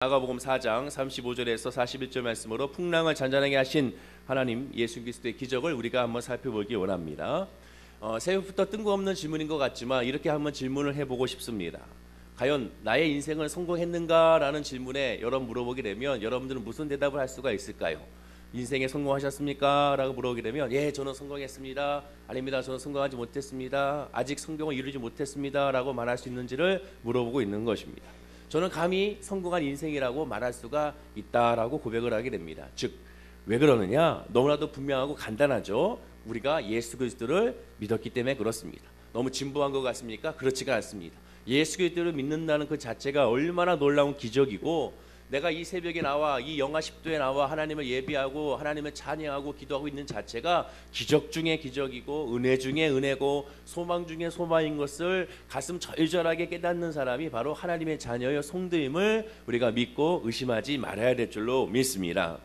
마가복음 4장 35절에서 41절 말씀으로 풍랑을 잔잔하게 하신 하나님 예수 그리스도의 기적을 우리가 한번 살펴보기 원합니다. 새벽부터 뜬금없는 질문인 것 같지만 이렇게 한번 질문을 해보고 싶습니다. 과연 나의 인생은 성공했는가라는 질문에 여러분 물어보게 되면 여러분들은 무슨 대답을 할 수가 있을까요? 인생에 성공하셨습니까? 라고 물어보게 되면 예, 저는 성공했습니다. 아닙니다. 저는 성공하지 못했습니다. 아직 성공을 이루지 못했습니다. 라고 말할 수 있는지를 물어보고 있는 것입니다. 저는 감히 성공한 인생이라고 말할 수가 있다라고 고백을 하게 됩니다. 즉, 왜 그러느냐? 너무나도 분명하고 간단하죠. 우리가 예수 그리스도를 믿었기 때문에 그렇습니다. 너무 진부한 것 같습니까? 그렇지가 않습니다. 예수 그리스도를 믿는다는 그 자체가 얼마나 놀라운 기적이고, 내가 이 새벽에 나와 이 영하 10도에 나와 하나님을 예비하고 하나님을 찬양하고 기도하고 있는 자체가 기적 중에 기적이고 은혜 중에 은혜고 소망 중에 소망인 것을 가슴 절절하게 깨닫는 사람이 바로 하나님의 자녀의 성도임을 우리가 믿고 의심하지 말아야 될 줄로 믿습니다.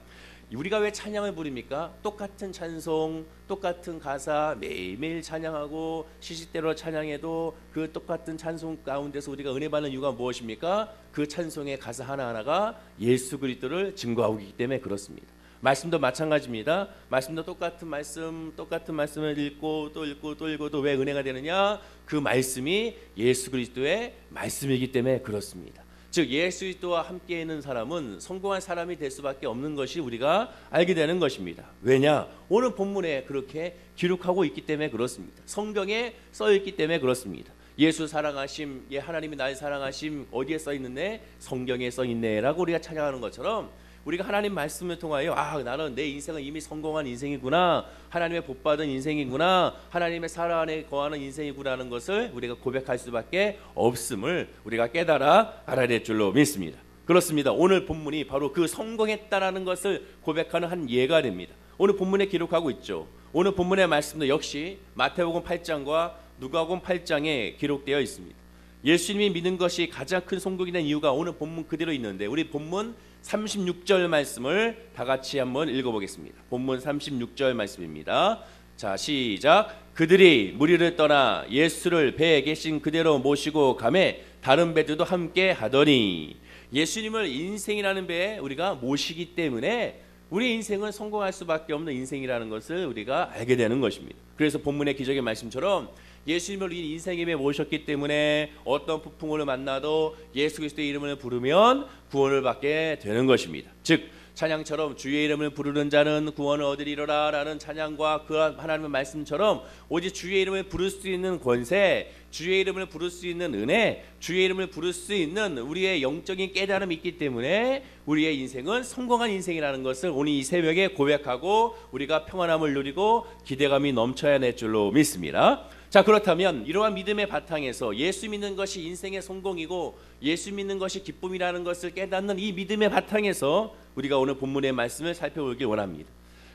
우리가 왜 찬양을 부릅니까? 똑같은 찬송, 똑같은 가사 매일매일 찬양하고 시시때로 찬양해도 그 똑같은 찬송 가운데서 우리가 은혜 받는 이유가 무엇입니까? 그 찬송의 가사 하나하나가 예수 그리스도를 증거하고 있기 때문에 그렇습니다. 말씀도 마찬가지입니다. 말씀도 똑같은 말씀을 읽고 또 읽고 또 읽어도 왜 은혜가 되느냐? 그 말씀이 예수 그리스도의 말씀이기 때문에 그렇습니다. 즉 예수 그리스도와 함께 있는 사람은 성공한 사람이 될 수밖에 없는 것이 우리가 알게 되는 것입니다. 왜냐? 오늘 본문에 그렇게 기록하고 있기 때문에 그렇습니다. 성경에 써 있기 때문에 그렇습니다. 예수 사랑하심, 예, 하나님이 나를 사랑하심 어디에 써 있는데? 성경에 써 있네 라고 우리가 찬양하는 것처럼 우리가 하나님 말씀을 통하여 나는 내 인생은 이미 성공한 인생이구나, 하나님의 복받은 인생이구나, 하나님의 사랑 안에 거하는 인생이구나라는 것을 우리가 고백할 수밖에 없음을 우리가 깨달아 알아야 될 줄로 믿습니다. 그렇습니다. 오늘 본문이 바로 그 성공했다라는 것을 고백하는 한 예가 됩니다. 오늘 본문에 기록하고 있죠. 오늘 본문의 말씀도 역시 마태복음 8장과 누가복음 8장에 기록되어 있습니다. 예수님이 믿는 것이 가장 큰 성공이 된 이유가 오늘 본문 그대로 있는데 우리 본문 36절 말씀을 다 같이 한번 읽어보겠습니다. 본문 36절 말씀입니다. 자, 시작. 그들이 무리를 떠나 예수를 배에 계신 그대로 모시고 가매 다른 배들도 함께 하더니, 예수님을 인생이라는 배에 우리가 모시기 때문에 우리 인생은 성공할 수밖에 없는 인생이라는 것을 우리가 알게 되는 것입니다. 그래서 본문의 기적의 말씀처럼 예수님을 이 인생의 배에 모셨기 때문에 어떤 폭풍우를 만나도 예수 그리스도의 이름을 부르면 구원을 받게 되는 것입니다. 즉 찬양처럼 주의 이름을 부르는 자는 구원을 얻으리로라 라는 찬양과 그 하나님의 말씀처럼 오직 주의 이름을 부를 수 있는 권세, 주의 이름을 부를 수 있는 은혜, 주의 이름을 부를 수 있는 우리의 영적인 깨달음이 있기 때문에 우리의 인생은 성공한 인생이라는 것을 오늘 이 새벽에 고백하고 우리가 평안함을 누리고 기대감이 넘쳐야 될 줄로 믿습니다. 자, 그렇다면 이러한 믿음의 바탕에서 예수 믿는 것이 인생의 성공이고 예수 믿는 것이 기쁨이라는 것을 깨닫는 이 믿음의 바탕에서 우리가 오늘 본문의 말씀을 살펴보길 원합니다.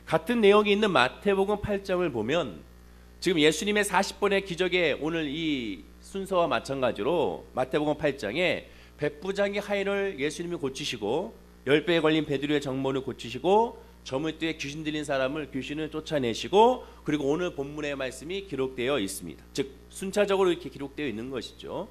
같은 내용이 있는 마태복음 8장을 보면 지금 예수님의 40번의 기적의 오늘 이 순서와 마찬가지로 마태복음 8장에 백부장의 하인을 예수님이 고치시고 10배에 걸린 베드로의 정모를 고치시고 저물대에 귀신 들린 사람을 귀신을 쫓아내시고 그리고 오늘 본문의 말씀이 기록되어 있습니다. 즉 순차적으로 이렇게 기록되어 있는 것이죠.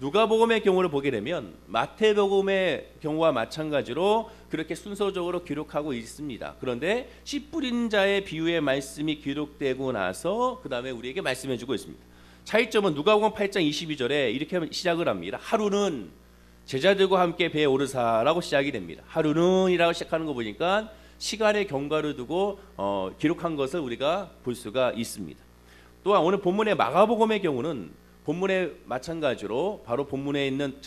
누가복음의 경우를 보게 되면 마태복음의 경우와 마찬가지로 그렇게 순서적으로 기록하고 있습니다. 그런데 씨 뿌린 자의 비유의 말씀이 기록되고 나서 그 다음에 우리에게 말씀해주고 있습니다. 차이점은 누가복음 8장 22절에 이렇게 시작을 합니다. 하루는 제자들과 함께 배에 오르사라고 시작이 됩니다. 하루는 이라고 시작하는 거 보니까 시간의 경과를 두고 기록한 것을 우리가 볼 수가 있습니다. 또한 오늘 본문의 마가복음의 경우는 본문에 마찬가지로 바로 본문에 있는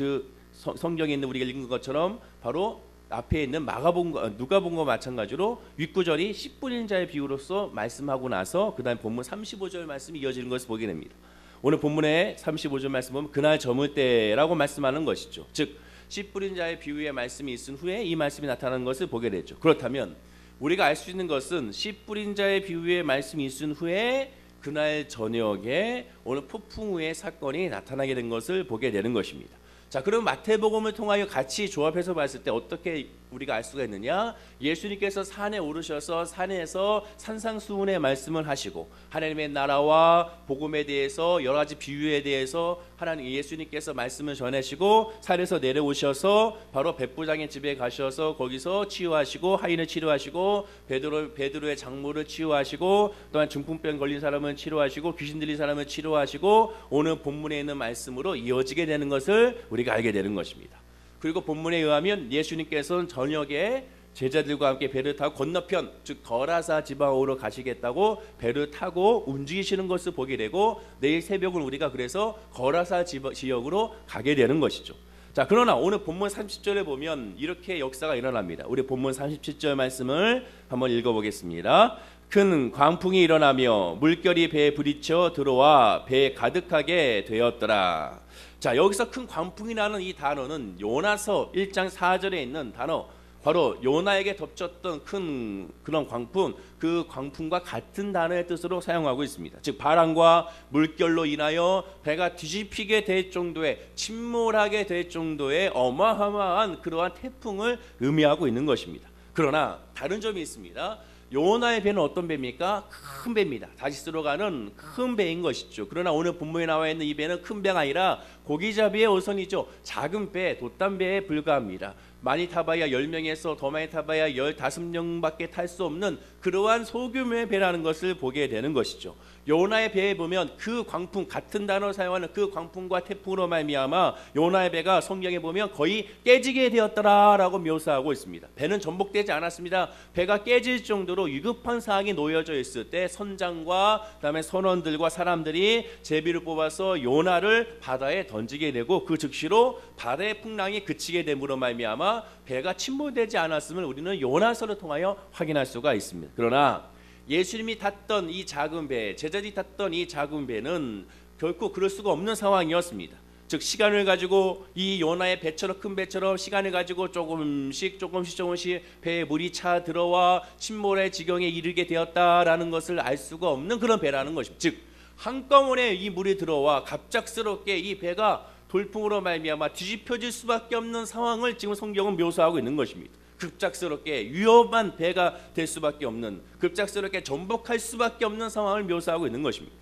성경에 있는 우리가 읽은 것처럼 바로 앞에 있는 누가복음과 마찬가지로 윗구절이 씨 뿌린 자의 비유로서 말씀하고 나서 그 다음 본문 35절 말씀이 이어지는 것을 보게 됩니다. 오늘 본문의 35절 말씀 보면 그날 저물 때라고 말씀하는 것이죠. 즉 씨 뿌린 자의 비유의 말씀이 있은 후에 이 말씀이 나타나는 것을 보게 되죠. 그렇다면 우리가 알 수 있는 것은 씨 뿌린 자의 비유의 말씀이 있은 후에 그날 저녁에 오늘 폭풍우의 사건이 나타나게 된 것을 보게 되는 것입니다. 자, 그럼 마태복음을 통하여 같이 조합해서 봤을 때 어떻게 우리가 알 수가 있느냐? 예수님께서 산에 오르셔서 산에서 산상수훈의 말씀을 하시고 하나님의 나라와 복음에 대해서 여러 가지 비유에 대해서 하나님 예수님께서 말씀을 전하시고 산에서 내려오셔서 바로 백부장의 집에 가셔서 거기서 치유하시고 하인을 치료하시고 베드로의 장모를 치유하시고 또한 중풍병 걸린 사람을 치료하시고 귀신 들린 사람을 치료하시고 오늘 본문에 있는 말씀으로 이어지게 되는 것을 우리가 알게 되는 것입니다. 그리고 본문에 의하면 예수님께서는 저녁에 제자들과 함께 배를 타고 건너편 즉 거라사 지방으로 가시겠다고 배를 타고 움직이시는 것을 보게 되고 내일 새벽은 우리가 그래서 거라사 지역으로 가게 되는 것이죠. 자, 그러나 오늘 본문 30절에 보면 이렇게 역사가 일어납니다. 우리 본문 37절 말씀을 한번 읽어보겠습니다. 큰 광풍이 일어나며 물결이 배에 부딪혀 들어와 배에 가득하게 되었더라. 자, 여기서 큰 광풍이라는 이 단어는 요나서 1장 4절에 있는 단어, 바로 요나에게 덮쳤던 큰 그런 광풍, 그 광풍과 같은 단어의 뜻으로 사용하고 있습니다. 즉 바람과 물결로 인하여 배가 뒤집히게 될 정도의, 침몰하게 될 정도의 어마어마한 그러한 태풍을 의미하고 있는 것입니다. 그러나 다른 점이 있습니다. 요나의 배는 어떤 배입니까? 큰 배입니다. 다시스로 가는 큰 배인 것이죠. 그러나 오늘 본문에 나와 있는 이 배는 큰 배가 아니라 고기잡이의 어선이죠. 작은 배, 돛담배에 불과합니다. 많이 타봐야 10명에서 더 많이 타봐야 15명밖에 탈 수 없는 그러한 소규모의 배라는 것을 보게 되는 것이죠. 요나의 배에 보면 그 광풍, 같은 단어를 사용하는 그 광풍과 태풍으로 말미암아 요나의 배가 성경에 보면 거의 깨지게 되었더라라고 묘사하고 있습니다. 배는 전복되지 않았습니다. 배가 깨질 정도로 위급한 상황이 놓여져 있을 때 선장과 그다음에 선원들과 사람들이 제비를 뽑아서 요나를 바다에 던지게 되고 그 즉시로 바다의 풍랑이 그치게 됨으로 말미암아 배가 침몰되지 않았음을 우리는 요나서를 통하여 확인할 수가 있습니다. 그러나 예수님이 탔던 이 작은 배, 제자들이 탔던 이 작은 배는 결코 그럴 수가 없는 상황이었습니다. 즉 시간을 가지고 이 요나의 배처럼 큰 배처럼 시간을 가지고 조금씩 배에 물이 차 들어와 침몰의 지경에 이르게 되었다라는 것을 알 수가 없는 그런 배라는 것입니다. 즉 한꺼번에 이 물이 들어와 갑작스럽게 이 배가 돌풍으로 말미암아 뒤집혀질 수밖에 없는 상황을 지금 성경은 묘사하고 있는 것입니다. 급작스럽게 위험한 배가 될 수밖에 없는, 급작스럽게 전복할 수밖에 없는 상황을 묘사하고 있는 것입니다.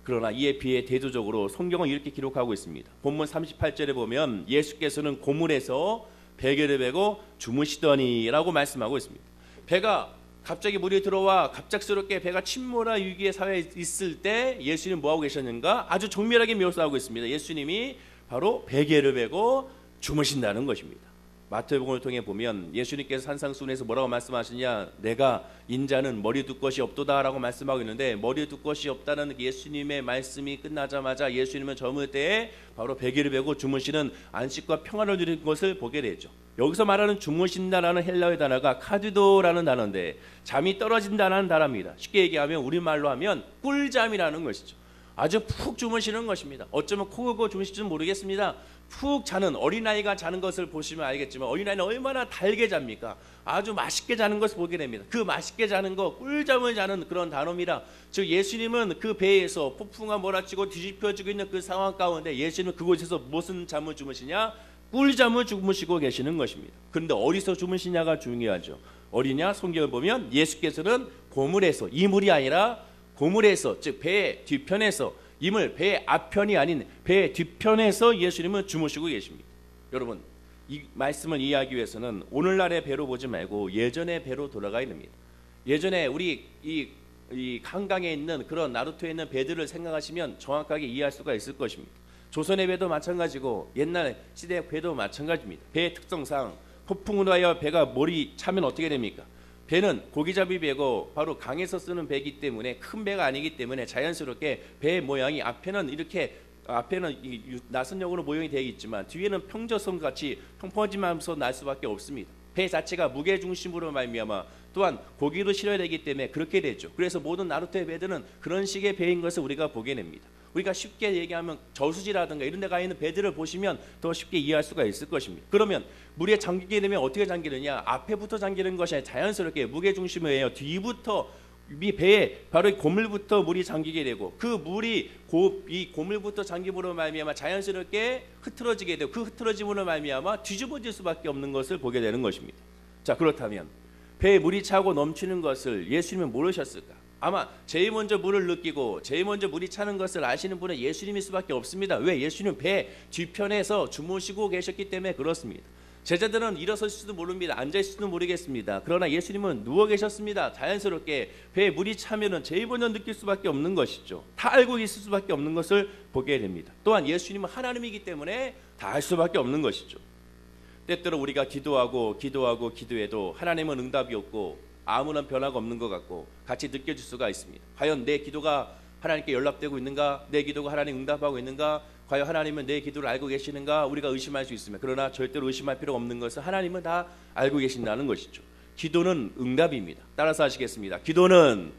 그러나 이에 비해 대조적으로 성경은 이렇게 기록하고 있습니다. 본문 38절에 보면 예수께서는 고물에서 베개를 베고 주무시더니라고 말씀하고 있습니다. 배가 갑자기 물이 들어와 갑작스럽게 배가 침몰할 위기의 사회에 있을 때 예수님은 뭐하고 계셨는가? 아주 정밀하게 묘사하고 있습니다. 예수님이 바로 베개를 베고 주무신다는 것입니다. 마태복음을 통해 보면 예수님께서 산상수훈에서 뭐라고 말씀하시냐, 내가 인자는 머리 둘 것이 없도다라고 말씀하고 있는데 머리 둘 것이 없다는 예수님의 말씀이 끝나자마자 예수님은 저물 때에 바로 베개를 베고 주무시는 안식과 평안을 누리는 것을 보게 되죠. 여기서 말하는 주무신다라는 헬라어 단어가 카디도라는 단어인데 잠이 떨어진다는 단어입니다. 쉽게 얘기하면 우리말로 하면 꿀잠이라는 것이죠. 아주 푹 주무시는 것입니다. 어쩌면 코 골고 주무실지는 모르겠습니다. 푹 자는, 어린아이가 자는 것을 보시면 알겠지만 어린아이는 얼마나 달게 잡니까? 아주 맛있게 자는 것을 보게 됩니다. 그 맛있게 자는 거, 꿀잠을 자는 그런 단어입니다. 즉 예수님은 그 배에서 폭풍과 몰아치고 뒤집혀지고 있는 그 상황 가운데 예수님은 그곳에서 무슨 잠을 주무시냐? 꿀잠을 주무시고 계시는 것입니다. 그런데 어디서 주무시냐가 중요하죠. 어디냐? 성경을 보면 예수께서는 고물에서, 이물이 아니라 고물에서, 즉 배의 뒤편에서, 이물 배의 앞편이 아닌 배의 뒤편에서 예수님은 주무시고 계십니다. 여러분, 이 말씀을 이해하기 위해서는 오늘날의 배로 보지 말고 예전의 배로 돌아가야 됩니다. 예전에 우리 이 한강에 있는 그런 나루토에 있는 배들을 생각하시면 정확하게 이해할 수가 있을 것입니다. 조선의 배도 마찬가지고 옛날 시대의 배도 마찬가지입니다. 배의 특성상 폭풍으로 하여 배가 몰이 차면 어떻게 됩니까? 배는 고기잡이 배고 바로 강에서 쓰는 배이기 때문에 큰 배가 아니기 때문에 자연스럽게 배의 모양이 앞에는 나선형으로 모형이 되어 있지만 뒤에는 평저선 같이 평평하면서 날 수밖에 없습니다. 배 자체가 무게 중심으로 말미암아 또한 고기로 실어야 되기 때문에 그렇게 되죠. 그래서 모든 나루토의 배들은 그런 식의 배인 것을 우리가 보게 됩니다. 우리가 쉽게 얘기하면 저수지라든가 이런 데 가 있는 배들을 보시면 더 쉽게 이해할 수가 있을 것입니다. 그러면 물에 잠기게 되면 어떻게 잠기느냐? 앞에부터 잠기는 것이 아니라 자연스럽게 무게중심을 해요. 뒤부터 이 배에 바로 이 고물부터 물이 잠기게 되고 그 물이 이 고물부터 잠김으로 말미암아 자연스럽게 흐트러지게 되고 그 흐트러짐으로 말미암아 뒤집어질 수밖에 없는 것을 보게 되는 것입니다. 자, 그렇다면 배에 물이 차고 넘치는 것을 예수님은 모르셨을까? 아마 제일 먼저 물을 느끼고 제일 먼저 물이 차는 것을 아시는 분은 예수님일 수밖에 없습니다. 왜? 예수님은 배 뒤편에서 주무시고 계셨기 때문에 그렇습니다. 제자들은 일어설 수도 모릅니다. 앉아있을지도 모르겠습니다. 그러나 예수님은 누워 계셨습니다. 자연스럽게 배에 물이 차면은 제일 먼저 느낄 수밖에 없는 것이죠. 다 알고 있을 수밖에 없는 것을 보게 됩니다. 또한 예수님은 하나님이기 때문에 다 알 수밖에 없는 것이죠. 때때로 우리가 기도해도 하나님은 응답이 없고 아무런 변화가 없는 것 같고 같이 느껴질 수가 있습니다. 과연 내 기도가 하나님께 연락되고 있는가? 내 기도가 하나님 응답하고 있는가? 과연 하나님은 내 기도를 알고 계시는가? 우리가 의심할 수 있습니다. 그러나 절대로 의심할 필요가 없는 것은 하나님은 다 알고 계신다는 것이죠. 기도는 응답입니다. 따라서 하시겠습니다. 기도는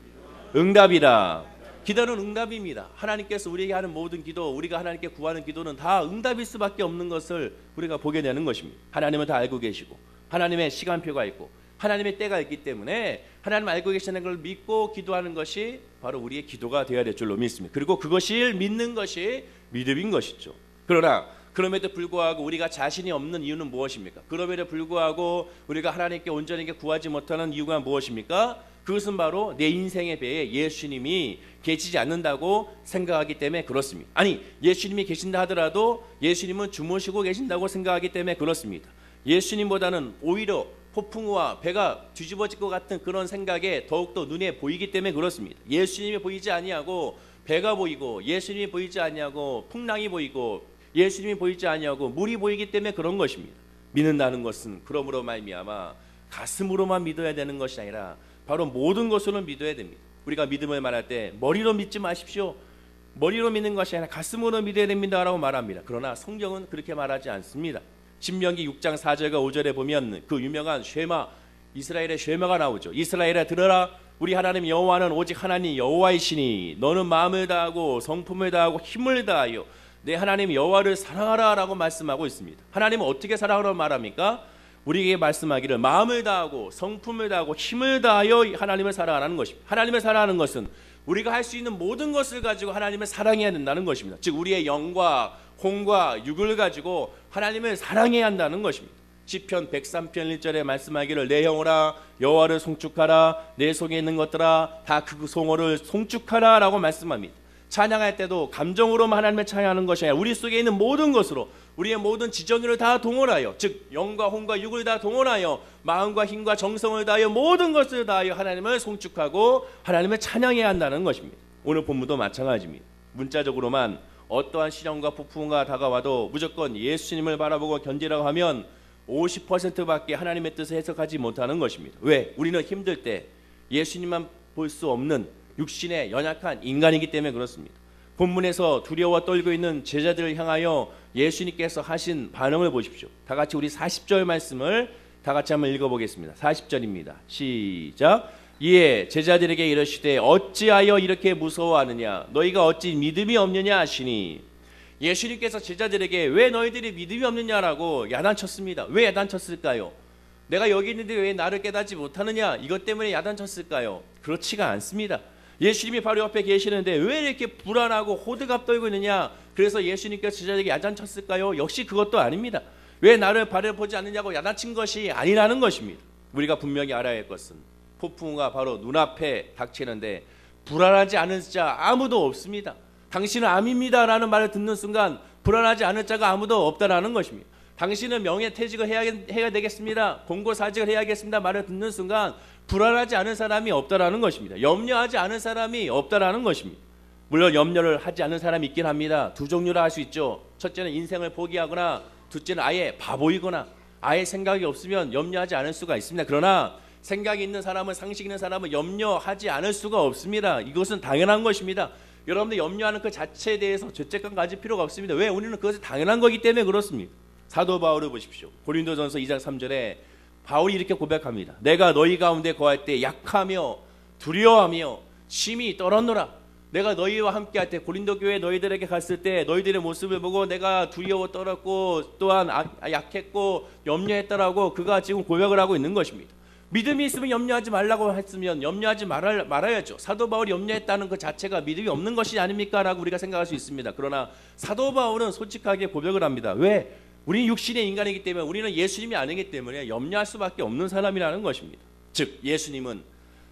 응답이다. 기도는 응답입니다. 하나님께서 우리에게 하는 모든 기도, 우리가 하나님께 구하는 기도는 다 응답일 수밖에 없는 것을 우리가 보게 되는 것입니다. 하나님은 다 알고 계시고 하나님의 시간표가 있고 하나님의 때가 있기 때문에 하나님 알고 계시는 걸 믿고 기도하는 것이 바로 우리의 기도가 되어야 될 줄로 믿습니다. 그리고 그것을 믿는 것이 믿음인 것이죠. 그러나 그럼에도 불구하고 우리가 자신이 없는 이유는 무엇입니까? 그럼에도 불구하고 우리가 하나님께 온전하게 구하지 못하는 이유가 무엇입니까? 그것은 바로 내 인생의 배에 예수님이 계시지 않는다고 생각하기 때문에 그렇습니다. 아니, 예수님이 계신다 하더라도 예수님은 주무시고 계신다고 생각하기 때문에 그렇습니다. 예수님보다는 오히려 폭풍우와 배가 뒤집어질 것 같은 그런 생각에 더욱더 눈에 보이기 때문에 그렇습니다. 예수님이 보이지 아니하고 배가 보이고 예수님이 보이지 아니하고 풍랑이 보이고 예수님이 보이지 아니하고 물이 보이기 때문에 그런 것입니다. 믿는다는 것은 그러므로 말미암아 가슴으로만 믿어야 되는 것이 아니라 바로 모든 것으로 믿어야 됩니다. 우리가 믿음을 말할 때 머리로 믿지 마십시오. 머리로 믿는 것이 아니라 가슴으로 믿어야 됩니다라고 말합니다. 그러나 성경은 그렇게 말하지 않습니다. 신명기 6장 4절과 5절에 보면 그 유명한 쉐마, 이스라엘의 쉐마가 나오죠. 이스라엘아 들어라, 우리 하나님 여호와는 오직 하나님 여호와이시니 너는 마음을 다하고 성품을 다하고 힘을 다하여 내 하나님 여호와를 사랑하라 라고 말씀하고 있습니다. 하나님은 어떻게 사랑하라고 말합니까? 우리에게 말씀하기를 마음을 다하고 성품을 다하고 힘을 다하여 하나님을 사랑하라는 것입니다. 하나님을 사랑하는 것은 우리가 할 수 있는 모든 것을 가지고 하나님을 사랑해야 된다는 것입니다. 즉 우리의 영과 혼과 육을 가지고 하나님을 사랑해야 한다는 것입니다. 시편 103편 1절에 말씀하기를 내 영혼아 여호와를 송축하라, 내 속에 있는 것들아 다 그 송호를 송축하라 라고 말씀합니다. 찬양할 때도 감정으로만 하나님을 찬양하는 것이 아니라 우리 속에 있는 모든 것으로 우리의 모든 지정의를 다 동원하여, 즉 영과 혼과 육을 다 동원하여 마음과 힘과 정성을 다하여 모든 것을 다하여 하나님을 송축하고 하나님을 찬양해야 한다는 것입니다. 오늘 본문도 마찬가지입니다. 문자적으로만 어떠한 시련과 폭풍과 다가와도 무조건 예수님을 바라보고 견디라고 하면 50%밖에 하나님의 뜻을 해석하지 못하는 것입니다. 왜? 우리는 힘들 때 예수님만 볼 수 없는 육신의 연약한 인간이기 때문에 그렇습니다. 본문에서 두려워 떨고 있는 제자들을 향하여 예수님께서 하신 반응을 보십시오. 다 같이 우리 40절 말씀을 다 같이 한번 읽어보겠습니다. 40절입니다. 시작. 이에 제자들에게 이르시되 어찌하여 이렇게 무서워하느냐, 너희가 어찌 믿음이 없느냐 하시니, 예수님께서 제자들에게 왜 너희들이 믿음이 없느냐라고 야단쳤습니다. 왜 야단쳤을까요? 내가 여기 있는데 왜 나를 깨닫지 못하느냐, 이것 때문에 야단쳤을까요? 그렇지가 않습니다. 예수님이 바로 옆에 계시는데 왜 이렇게 불안하고 호들갑 떨고 있느냐, 그래서 예수님께서 제자들에게 야단쳤을까요? 역시 그것도 아닙니다. 왜 나를 바라보지 않느냐고 야단친 것이 아니라는 것입니다. 우리가 분명히 알아야 할 것은 폭풍우가 바로 눈앞에 닥치는데 불안하지 않은 자 아무도 없습니다. 당신은 암입니다 라는 말을 듣는 순간 불안하지 않은 자가 아무도 없다라는 것입니다. 당신은 명예퇴직을 해야 되겠습니다, 공고사직을 해야겠습니다 말을 듣는 순간 불안하지 않은 사람이 없다라는 것입니다. 염려하지 않은 사람이 없다라는 것입니다. 물론 염려를 하지 않은 사람이 있긴 합니다. 두 종류라 할 수 있죠. 첫째는 인생을 포기하거나, 둘째는 아예 바보이거나 아예 생각이 없으면 염려하지 않을 수가 있습니다. 그러나 생각이 있는 사람은, 상식 있는 사람은 염려하지 않을 수가 없습니다. 이것은 당연한 것입니다. 여러분들 염려하는 그 자체에 대해서 죄책감 가질 필요가 없습니다. 왜? 우리는 그것이 당연한 거기 때문에 그렇습니다. 사도 바울을 보십시오. 고린도전서 2장 3절에 바울이 이렇게 고백합니다. 내가 너희 가운데 거할 때 약하며 두려워하며 심히 떨었노라. 내가 너희와 함께 할 때, 고린도 교회 너희들에게 갔을 때 너희들의 모습을 보고 내가 두려워 떨었고 또한 약했고 염려했다라고 그가 지금 고백을 하고 있는 것입니다. 믿음이 있으면 염려하지 말라고 했으면 염려하지 말아야죠. 사도 바울이 염려했다는 그 자체가 믿음이 없는 것이 아닙니까? 라고 우리가 생각할 수 있습니다. 그러나 사도 바울은 솔직하게 고백을 합니다. 왜? 우리는 육신의 인간이기 때문에, 우리는 예수님이 아니기 때문에 염려할 수밖에 없는 사람이라는 것입니다. 즉 예수님은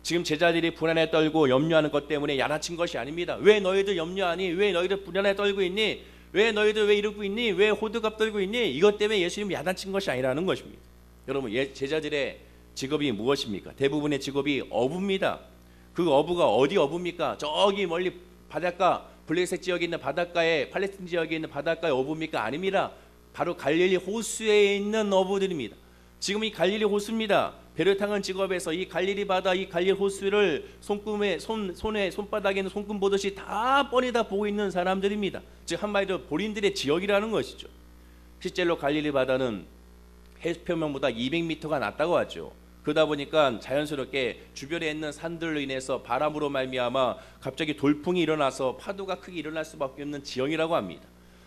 지금 제자들이 불안에 떨고 염려하는 것 때문에 야단친 것이 아닙니다. 왜 너희들 염려하니? 왜 너희들 불안에 떨고 있니? 왜 너희들 왜 이러고 있니? 왜 호들갑 떨고 있니? 이것 때문에 예수님이 야단친 것이 아니라는 것입니다. 여러분, 제자들의 직업이 무엇입니까? 대부분의 직업이 어부입니다. 그 어부가 어디 어부입니까? 저기 멀리 바닷가, 블랙색 지역에 있는 바닷가에, 팔레스틴 지역에 있는 바닷가의 어부입니까? 아닙니다. 바로 갈릴리 호수에 있는 어부들입니다. 지금 이 갈릴리 호수입니다. 배를 타는 직업에서 이 갈릴리 바다, 이 갈릴리 호수를 손바닥에 있는 손금 보듯이 다 뻔히 다 보고 있는 사람들입니다. 즉 한마디로 본인들의 지역이라는 것이죠. 실제로 갈릴리 바다는 해수표면보다 200m가 낮다고 하죠. 그러다 보니까 자연스럽게 주변에 있는 산들로 인해서 바람으로 말미암아 갑자기 돌풍이 일어나서 파도가 크게 일어날 수밖에 없는 지형이라고 합니다.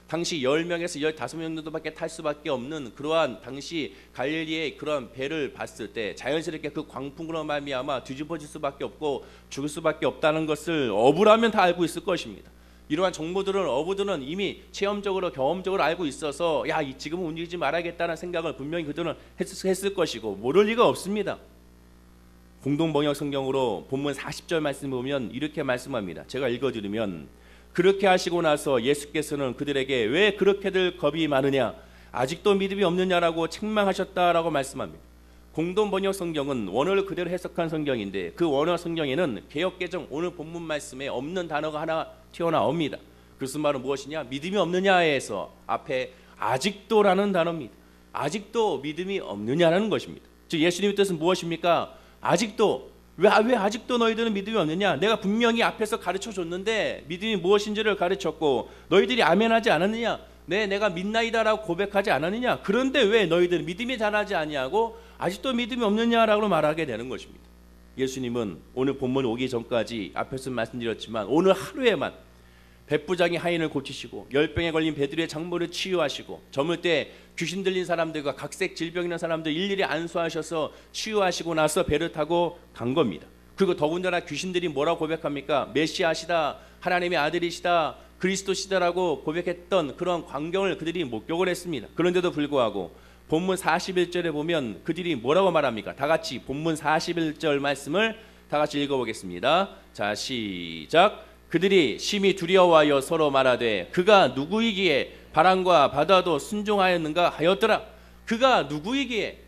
당시 10명에서 15명 정도밖에 탈 수밖에 없는 그러한 당시 갈릴리의 그런 배를 봤을 때 자연스럽게 그 광풍으로 말미암아 뒤집어질 수밖에 없고 죽을 수밖에 없다는 것을 어부라면 다 알고 있을 것입니다. 이러한 정보들은 어부들은 이미 체험적으로 경험적으로 알고 있어서 야, 지금은 움직이지 말아야겠다는 생각을 분명히 그들은 했을 것이고 모를 리가 없습니다. 공동번역 성경으로 본문 40절 말씀 보면 이렇게 말씀합니다. 제가 읽어드리면 그렇게 하시고 나서 예수께서는 그들에게 왜 그렇게들 겁이 많으냐, 아직도 믿음이 없느냐라고 책망하셨다라고 말씀합니다. 공동번역 성경은 원어를 그대로 해석한 성경인데 그 원어 성경에는 개역개정 오늘 본문 말씀에 없는 단어가 하나 튀어나옵니다. 그것은 바로 무엇이냐? 믿음이 없느냐에서 앞에 아직도라는 단어입니다. 아직도 믿음이 없느냐라는 것입니다. 즉 예수님의 뜻은 무엇입니까? 아직도. 왜 아직도 너희들은 믿음이 없느냐? 내가 분명히 앞에서 가르쳐줬는데 믿음이 무엇인지를 가르쳤고 너희들이 아멘하지 않았느냐? 내가 믿나이다라고 고백하지 않았느냐? 그런데 왜 너희들은 믿음이 자라지 아니하고 아직도 믿음이 없느냐라고 말하게 되는 것입니다. 예수님은 오늘 본문 오기 전까지 앞에서 말씀드렸지만 오늘 하루에만 백부장의 하인을 고치시고 열병에 걸린 베드로의 장모를 치유하시고 저물 때 귀신 들린 사람들과 각색 질병 있는 사람들 일일이 안수하셔서 치유하시고 나서 배를 타고 간 겁니다. 그리고 더군다나 귀신들이 뭐라고 고백합니까? 메시아시다, 하나님의 아들이시다, 그리스도시다라고 고백했던 그런 광경을 그들이 목격을 했습니다. 그런데도 불구하고 본문 41절에 보면 그들이 뭐라고 말합니까? 다 같이 본문 41절 말씀을 다 같이 읽어보겠습니다. 자, 시작. 그들이 심히 두려워하여 서로 말하되 그가 누구이기에 바람과 바다도 순종하였는가 하였더라. 그가 누구이기에,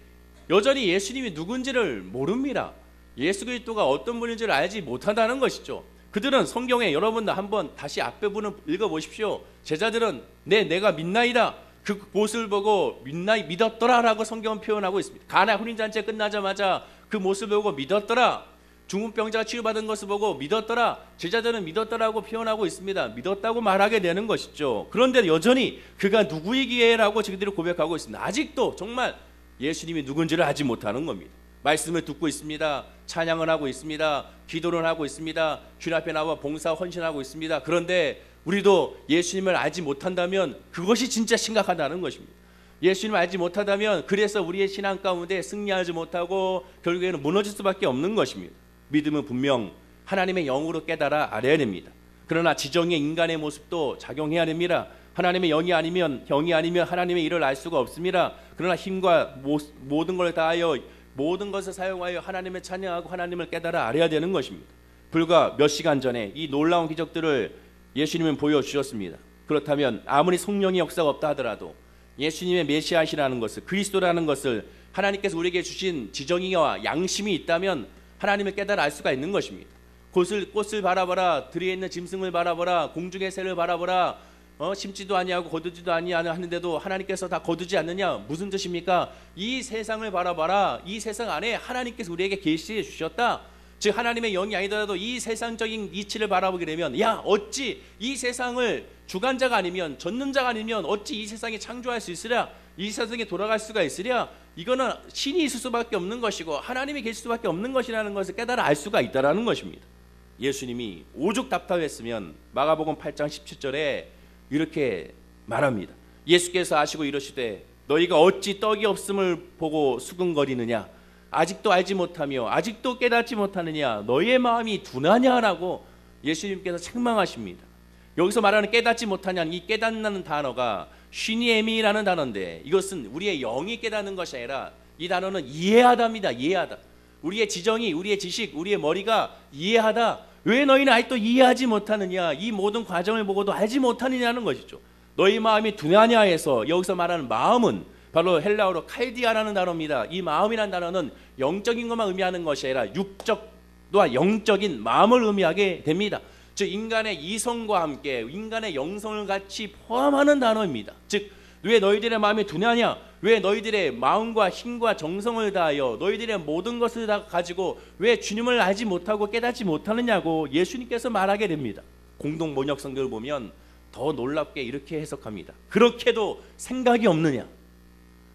여전히 예수님이 누군지를 모릅니다. 예수 그리스도가 어떤 분인지를 알지 못한다는 것이죠. 그들은 성경에 여러분 한번 다시 앞에 부분 읽어보십시오. 제자들은 내가 믿나이다, 그 모습을 보고 믿었더라라고 성경은 표현하고 있습니다. 가나 혼인잔치 끝나자마자 그 모습을 보고 믿었더라. 중풍병자가 치유받은 것을 보고 믿었더라. 제자들은 믿었더라고 표현하고 있습니다. 믿었다고 말하게 되는 것이죠. 그런데 여전히 그가 누구이기에 라고 저희들이 고백하고 있습니다. 아직도 정말 예수님이 누군지를 알지 못하는 겁니다. 말씀을 듣고 있습니다. 찬양을 하고 있습니다. 기도를 하고 있습니다. 주님 앞에 나와 봉사 헌신하고 있습니다. 그런데 우리도 예수님을 알지 못한다면 그것이 진짜 심각하다는 것입니다. 예수님을 알지 못하다면 그래서 우리의 신앙 가운데 승리하지 못하고 결국에는 무너질 수밖에 없는 것입니다. 믿음은 분명 하나님의 영으로 깨달아 알아야 됩니다. 그러나 지정의 인간의 모습도 작용해야 됩니다. 하나님의 영이 아니면 하나님의 일을 알 수가 없습니다. 그러나 힘과 모든 걸 다하여 모든 것을 사용하여 하나님을 찬양하고 하나님을 깨달아 알아야 되는 것입니다. 불과 몇 시간 전에 이 놀라운 기적들을 예수님은 보여주셨습니다. 그렇다면 아무리 성령의 역사가 없다 하더라도 예수님의 메시아시라는 것을, 그리스도라는 것을 하나님께서 우리에게 주신 지정의와 양심이 있다면 하나님을 깨달아 알 수가 있는 것입니다. 꽃을 바라보라, 들에 있는 짐승을 바라보라, 공중의 새를 바라보라, 심지도 아니하고 거두지도 아니하는데도 하나님께서 다 거두지 않느냐? 무슨 뜻입니까? 이 세상을 바라봐라. 이 세상 안에 하나님께서 우리에게 계시해 주셨다. 즉 하나님의 영이 아니더라도 이 세상적인 이치를 바라보게 되면 어찌 이 세상을 주관자가 아니면 젖는 자가 아니면 어찌 이 세상에 창조할 수 있으랴? 이 세상에 돌아갈 수가 있으랴? 이거는 신이 있을 수밖에 없는 것이고 하나님이 계실 수밖에 없는 것이라는 것을 깨달아 알 수가 있다는 것입니다. 예수님이 오죽 답답했으면 마가복음 8장 17절에 이렇게 말합니다. 예수께서 아시고 이러시되 너희가 어찌 떡이 없음을 보고 수근거리느냐? 아직도 알지 못하며 아직도 깨닫지 못하느냐? 너희의 마음이 둔하냐라고 예수님께서 책망하십니다. 여기서 말하는 깨닫지 못하냐는 이 깨닫는 단어가 쉬니에미라는 단어인데 이것은 우리의 영이 깨닫는 것이 아니라 이 단어는 이해하다입니다. 이해하다. 우리의 지정이, 우리의 지식, 우리의 머리가 이해하다. 왜 너희는 아직도 이해하지 못하느냐? 이 모든 과정을 보고도 알지 못하느냐는 것이죠. 너희 마음이 둔하냐 해서 여기서 말하는 마음은 바로 헬라어로 칼디아라는 단어입니다. 이 마음이라는 단어는 영적인 것만 의미하는 것이 아니라 육적 또한 영적인 마음을 의미하게 됩니다. 즉 인간의 이성과 함께 인간의 영성을 같이 포함하는 단어입니다. 즉 왜 너희들의 마음이 둔하냐? 왜 너희들의 마음과 힘과 정성을 다하여 너희들의 모든 것을 다 가지고 왜 주님을 알지 못하고 깨닫지 못하느냐고 예수님께서 말하게 됩니다. 공동 번역 성경을 보면 더 놀랍게 이렇게 해석합니다. 그렇게도 생각이 없느냐?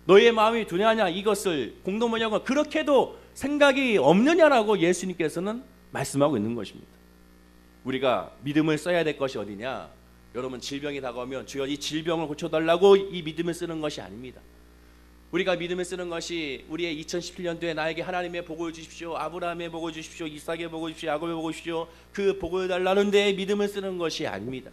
너희의 마음이 둔하냐? 이것을 공동 번역은 그렇게도 생각이 없느냐라고 예수님께서는 말씀하고 있는 것입니다. 우리가 믿음을 써야 될 것이 어디냐? 여러분 질병이 다가오면 주여 이 질병을 고쳐달라고 이 믿음을 쓰는 것이 아닙니다. 우리가 믿음을 쓰는 것이 우리의 2017년도에 나에게 하나님의 복을 주십시오, 아브라함의 복을 주십시오, 이삭의 복을 주십시오, 야곱의 복을 주십시오, 그 복을 달라는 데에 믿음을 쓰는 것이 아닙니다.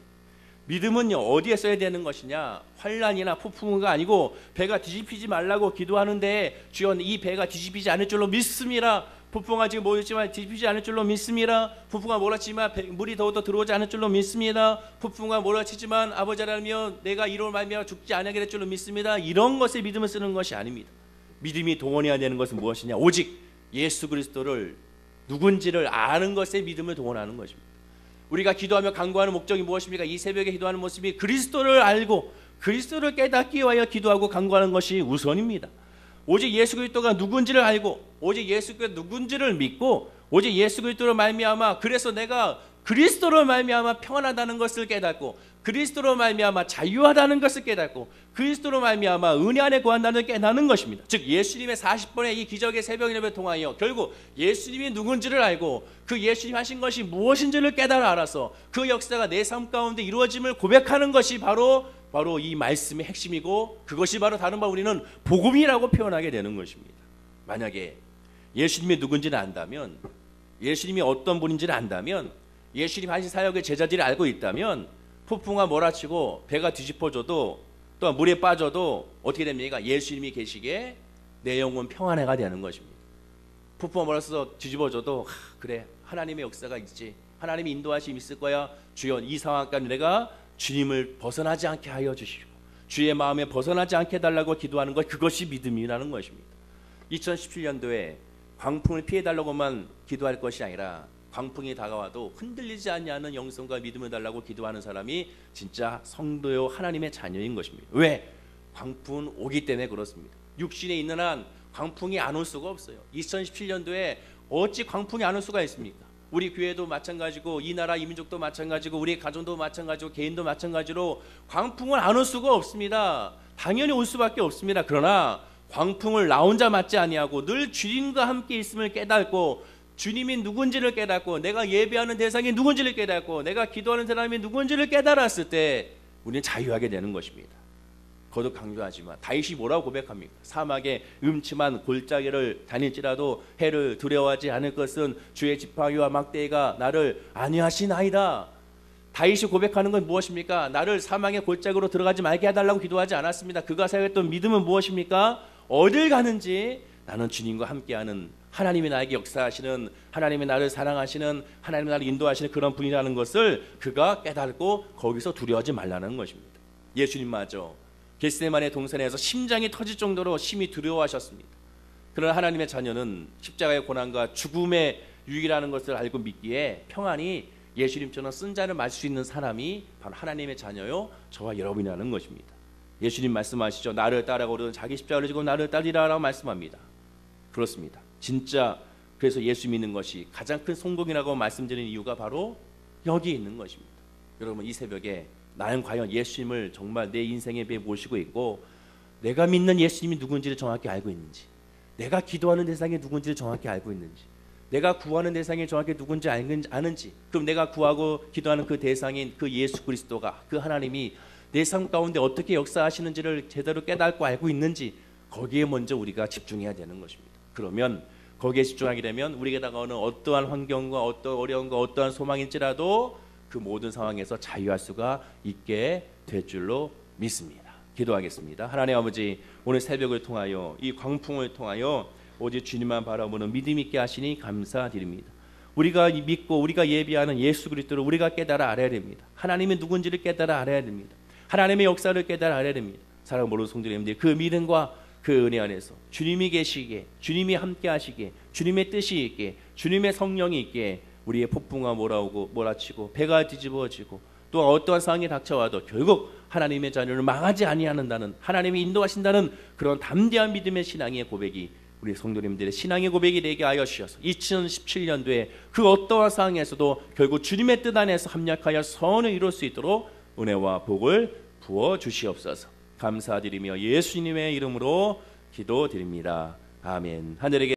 믿음은요 어디에 써야 되는 것이냐? 환난이나 폭풍우가 아니고 배가 뒤집히지 말라고 기도하는데 주여 이 배가 뒤집히지 않을 줄로 믿습니다. 폭풍우가 지금 모였지만 뒤집히지 않을 줄로 믿습니다. 폭풍우가 몰아치지만 물이 더욱더 들어오지 않을 줄로 믿습니다. 폭풍우가 몰아치지만 아버지 하나님이여 내가 이로 말미암아 죽지 않게 될 줄로 믿습니다. 이런 것에 믿음을 쓰는 것이 아닙니다. 믿음이 동원해야 되는 것은 무엇이냐? 오직 예수 그리스도를 누군지를 아는 것에 믿음을 동원하는 것입니다. 우리가 기도하며 간구하는 목적이 무엇입니까? 이 새벽에 기도하는 모습이 그리스도를 알고 그리스도를 깨닫기 위하여 기도하고 간구하는 것이 우선입니다. 오직 예수 그리스도가 누군지를 알고 오직 예수 그리스도가 누군지를 믿고 오직 예수 그리스도로 말미암아 그래서 내가 그리스도로 말미암아 평안하다는 것을 깨닫고 그리스도로 말미암아 자유하다는 것을 깨닫고 그리스도로 말미암아 은혜 안에 거한다는 것을 깨닫는 것입니다. 즉 예수님의 40번의 이 기적의 새벽 예배를 통하여 결국 예수님이 누군지를 알고 그 예수님 하신 것이 무엇인지를 깨달아 알아서 그 역사가 내 삶 가운데 이루어짐을 고백하는 것이 바로 이 말씀의 핵심이고 그것이 바로 다른 말 우리는 복음이라고 표현하게 되는 것입니다. 만약에 예수님이 누군지를 안다면 예수님이 어떤 분인지를 안다면 예수님 하신 사역의 제자들이 알고 있다면 폭풍과 몰아치고 배가 뒤집어져도 또 물에 빠져도 어떻게 됩니까? 예수님이 계시기에 내 영혼 평안해가 되는 것입니다. 폭풍과 몰아쳐서 뒤집어져도 그래 하나님의 역사가 있지 하나님의 인도하심이 있을 거야. 주여 이 상황까지 내가 주님을 벗어나지 않게 하여 주시고 주의 마음에 벗어나지 않게 해달라고 기도하는 것 그것이 믿음이라는 것입니다. 2017년도에 광풍을 피해달라고만 기도할 것이 아니라 광풍이 다가와도 흔들리지 않는 영성과 믿음을 달라고 기도하는 사람이 진짜 성도요 하나님의 자녀인 것입니다. 왜? 광풍은 오기 때문에 그렇습니다. 육신에 있는 한 광풍이 안 올 수가 없어요. 2017년도에 어찌 광풍이 안 올 수가 있습니까? 우리 교회도 마찬가지고 이 나라 이 민족도 마찬가지고 우리 가정도 마찬가지고 개인도 마찬가지로 광풍은 안 올 수가 없습니다. 당연히 올 수밖에 없습니다. 그러나 광풍을 나 혼자 맞지 아니하고 늘 주님과 함께 있음을 깨닫고 주님이 누군지를 깨닫고 내가 예배하는 대상이 누군지를 깨닫고 내가 기도하는 사람이 누군지를 깨달았을 때 우리는 자유하게 되는 것입니다. 거듭 강조하지만 다윗이 뭐라고 고백합니까? 사막에 음침한 골짜기를 다닐지라도 해를 두려워하지 않을 것은 주의 지팡이와 막대기가 나를 안위하시나이다. 다윗이 고백하는 건 무엇입니까? 나를 사망의 골짜기로 들어가지 말게 해달라고 기도하지 않았습니다. 그가 사용했던 믿음은 무엇입니까? 어딜 가는지 나는 주님과 함께하는 하나님이 나에게 역사하시는 하나님이 나를 사랑하시는 하나님이 나를 인도하시는 그런 분이라는 것을 그가 깨닫고 거기서 두려워하지 말라는 것입니다. 예수님마저 겟세마네 동산에서 심장이 터질 정도로 심히 두려워하셨습니다. 그러나 하나님의 자녀는 십자가의 고난과 죽음의 유익이라는 것을 알고 믿기에 평안히 예수님처럼 쓴 잔을 마실 수 있는 사람이 바로 하나님의 자녀요 저와 여러분이라는 것입니다. 예수님 말씀하시죠. 나를 따라오려는 자기 십자가를 지고 나를 따르라라고 말씀합니다. 그렇습니다. 진짜 그래서 예수 믿는 것이 가장 큰 성공이라고 말씀드리는 이유가 바로 여기 있는 것입니다. 여러분 이 새벽에 나는 과연 예수님을 정말 내 인생에 배에 모시고 있고 내가 믿는 예수님이 누군지를 정확히 알고 있는지 내가 기도하는 대상이 누군지를 정확히 알고 있는지 내가 구하는 대상이 정확히 누군지 아는지 그럼 내가 구하고 기도하는 그 대상인 그 예수 그리스도가 그 하나님이 내 삶 가운데 어떻게 역사하시는지를 제대로 깨닫고 알고 있는지 거기에 먼저 우리가 집중해야 되는 것입니다. 그러면 거기에 집중하게 되면 우리에게 다가오는 어떠한 환경과 어떠한 어려움과 어떠한 소망일지라도 그 모든 상황에서 자유할 수가 있게 될 줄로 믿습니다. 기도하겠습니다. 하나님 아버지, 오늘 새벽을 통하여 이 광풍을 통하여 오직 주님만 바라보는 믿음 있게 하시니 감사드립니다. 우리가 믿고 우리가 예비하는 예수 그리스도를 우리가 깨달아 알아야 됩니다. 하나님이 누군지를 깨달아 알아야 됩니다. 하나님의 역사를 깨달아 알아야 됩니다. 사랑하는 모든 성도님들, 그 믿음과 그 은혜 안에서 주님이 계시기에, 주님이 함께 하시기에, 주님의 뜻이 있기에, 주님의 성령이 있기에 우리의 폭풍과 몰아치고 배가 뒤집어지고 또 어떠한 상황이 닥쳐와도 결국 하나님의 자녀를 망하지 아니하는다는, 하나님이 인도하신다는 그런 담대한 믿음의 신앙의 고백이 우리 성도님들의 신앙의 고백이 되게 하여 주셔서 2017년도에 그 어떠한 상황에서도 결국 주님의 뜻 안에서 합력하여 선을 이룰 수 있도록 은혜와 복을 부어 주시옵소서. 감사드리며 예수님의 이름으로 기도드립니다. 아멘. 하늘에게